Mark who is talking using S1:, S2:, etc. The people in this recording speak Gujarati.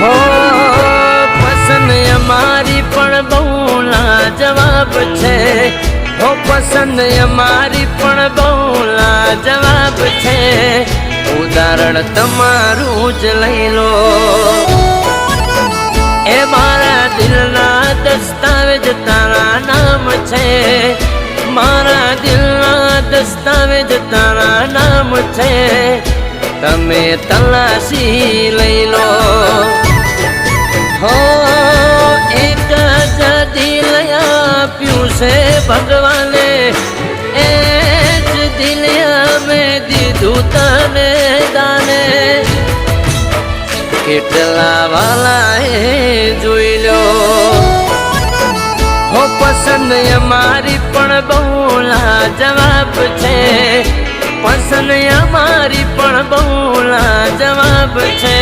S1: હો પસંદ અમારી પણ બહુ લાજવાબ છે, હો પસંદ અમારી પણ બહુ લાજવાબ છે, ઉદાહરણ તમારું જ લઈ લો, એ મારા દિલના દસ્તાવેજ તારા નામ છે, મારા દિલના દસ્તાવેજ તારા નામ છે, તમે તલાશી લઈ લો, હો એક જ દિલ આપ્યું છે ભગવાને, એ જ દિલ મેં દીધું તને દાને, કેટલા વાલા એ જોઈ લો, હો પસંદ અમારી પણ બહુ લાજવાબ છે, પસંદ અમારી પણ બહુ લાજવાબ છે.